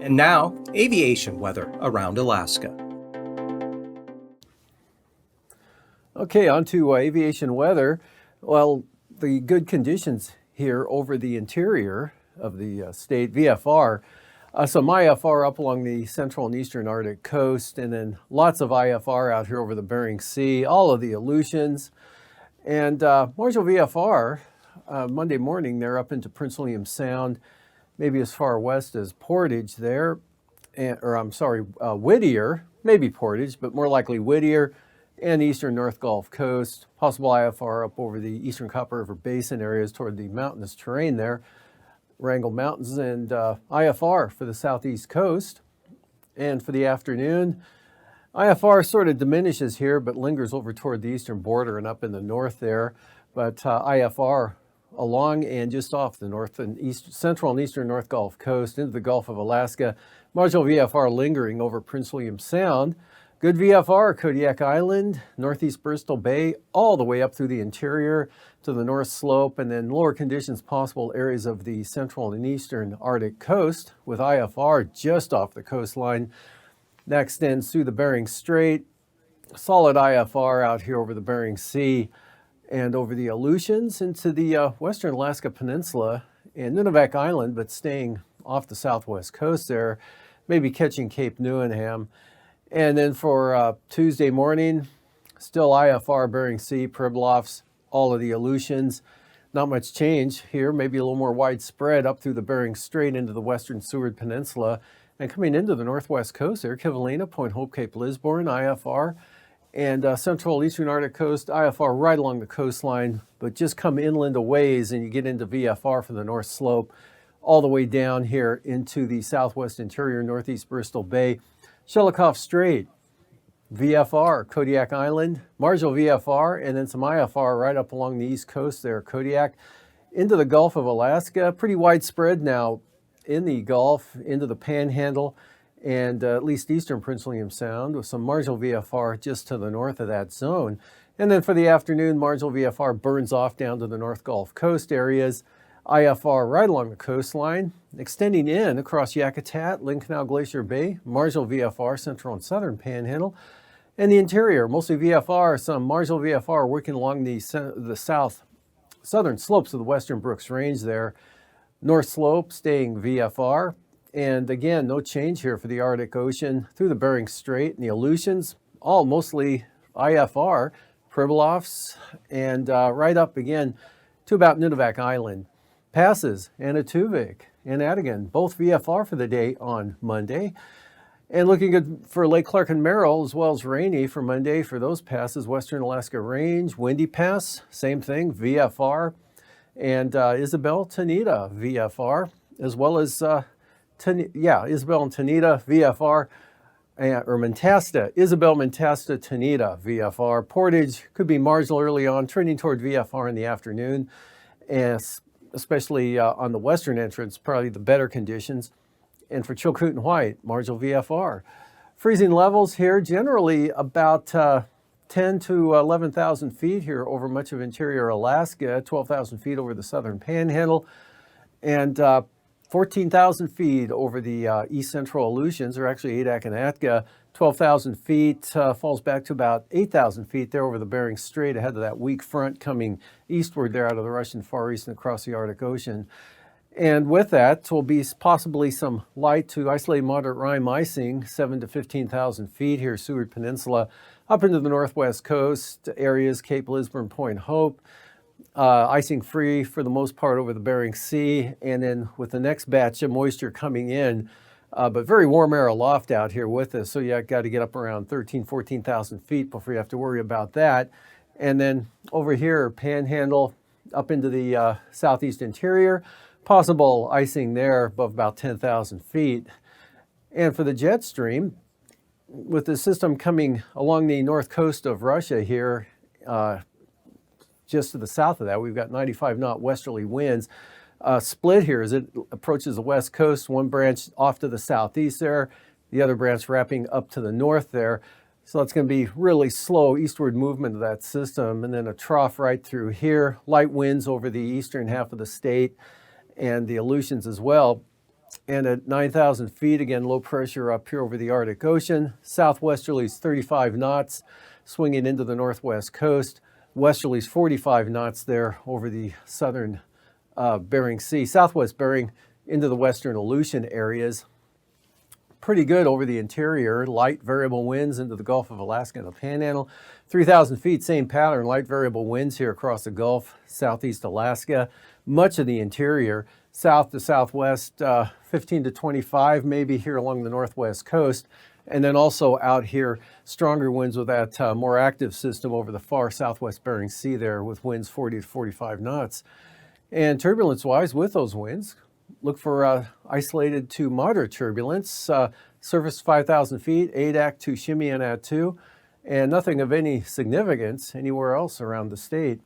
And now, aviation weather around Alaska. Okay, on to aviation weather. Well, the good conditions here over the interior of the state, VFR. Some IFR up along the central and eastern Arctic coast, and then lots of IFR out here over the Bering Sea, all of the Aleutians. And marginal VFR, Monday morning, they're up into Prince William Sound, maybe as far west as Portage there, Whittier, maybe Portage, but more likely Whittier, and eastern North Gulf Coast. Possible IFR up over the eastern Copper River Basin areas toward the mountainous terrain there, Wrangell Mountains, and IFR for the southeast coast. And for the afternoon, IFR sort of diminishes here, but lingers over toward the eastern border and up in the north there. But IFR along and just off the north and east, central and eastern North Gulf Coast into the Gulf of Alaska. Marginal VFR lingering over Prince William Sound. Good VFR, Kodiak Island, northeast Bristol Bay, all the way up through the interior to the North Slope, and then lower conditions possible areas of the central and eastern Arctic coast with IFR just off the coastline. That extends through the Bering Strait, solid IFR out here over the Bering Sea and over the Aleutians into the western Alaska Peninsula and Nunivak Island, but staying off the southwest coast there, maybe catching Cape Newenham. And then for Tuesday morning, still IFR, Bering Sea, Pribilofs, all of the Aleutians. Not much change here, maybe a little more widespread up through the Bering Strait into the western Seward Peninsula. And coming into the northwest coast there, Kivalina, Point Hope, Cape Lisburne, IFR. And central eastern Arctic coast, IFR right along the coastline, but just come inland a ways and you get into VFR from the North Slope all the way down here into the southwest interior, northeast Bristol Bay. Shelikof Strait, VFR, Kodiak Island, marginal VFR, and then some IFR right up along the east coast there, Kodiak, into the Gulf of Alaska. Pretty widespread now in the Gulf, into the Panhandle, and at least eastern Prince William Sound with some marginal VFR just to the north of that zone. And then for the afternoon, marginal VFR burns off down to the North Gulf Coast areas. IFR right along the coastline, extending in across Yakutat, Lynn Canal Glacier Bay, marginal VFR, central and southern Panhandle, and the interior, mostly VFR, some marginal VFR working along the southern slopes of the Western Brooks Range there. North Slope staying VFR, and again, no change here for the Arctic Ocean through the Bering Strait and the Aleutians, all mostly IFR, Pribilofs, and right up again to about Nunivak Island. Passes, Anatuvik and Adigan, both VFR for the day on Monday. And looking good for Lake Clark and Merrill, as well as rainy for Monday for those passes. Western Alaska Range, Windy Pass, same thing, VFR. And Isabel, Tanita, VFR, as well as, Isabel and Tanita, VFR, or Mentasta, Isabel, Mentasta, Tanita, VFR. Portage could be marginal early on, trending toward VFR in the afternoon, and especially on the western entrance, probably the better conditions. And for Chilkoot and White, marginal VFR. Freezing levels here, generally about 10 to 11,000 feet here over much of interior Alaska, 12,000 feet over the southern Panhandle, and 14,000 feet over the east central Aleutians, or actually Adak and Atka. 12,000 feet falls back to about 8,000 feet there over the Bering Strait ahead of that weak front coming eastward there out of the Russian Far East and across the Arctic Ocean. And with that will be possibly some light to isolated moderate rime icing, 7 to 15,000 feet here, Seward Peninsula, up into the northwest coast areas, Cape Lisburne, Point Hope. Icing free for the most part over the Bering Sea, and then with the next batch of moisture coming in, but very warm air aloft out here with us, so you got to get up around 14,000 feet before you have to worry about that. And then over here, Panhandle up into the southeast interior, possible icing there above about 10,000 feet. And for the jet stream, with the system coming along the north coast of Russia here, just to the south of that, we've got 95 knot westerly winds. Split here as it approaches the west coast, one branch off to the southeast there, the other branch wrapping up to the north there. So it's going to be really slow eastward movement of that system, and then a trough right through here, light winds over the eastern half of the state and the Aleutians as well. And at 9,000 feet, again, low pressure up here over the Arctic Ocean. Southwesterlies 35 knots, swinging into the northwest coast. Westerlies 45 knots there over the southern Bering Sea. Southwest Bering into the western Aleutian areas. Pretty good over the interior. Light variable winds into the Gulf of Alaska and the Panhandle. 3,000 feet, same pattern. Light variable winds here across the Gulf, southeast Alaska. Much of the interior, south to southwest, 15 to 25, maybe here along the northwest coast. And then also out here, stronger winds with that more active system over the far southwest Bering Sea there with winds 40 to 45 knots. And turbulence-wise, with those winds, look for isolated to moderate turbulence, surface 5,000 feet, ADAC to Shimian at 2, and nothing of any significance anywhere else around the state.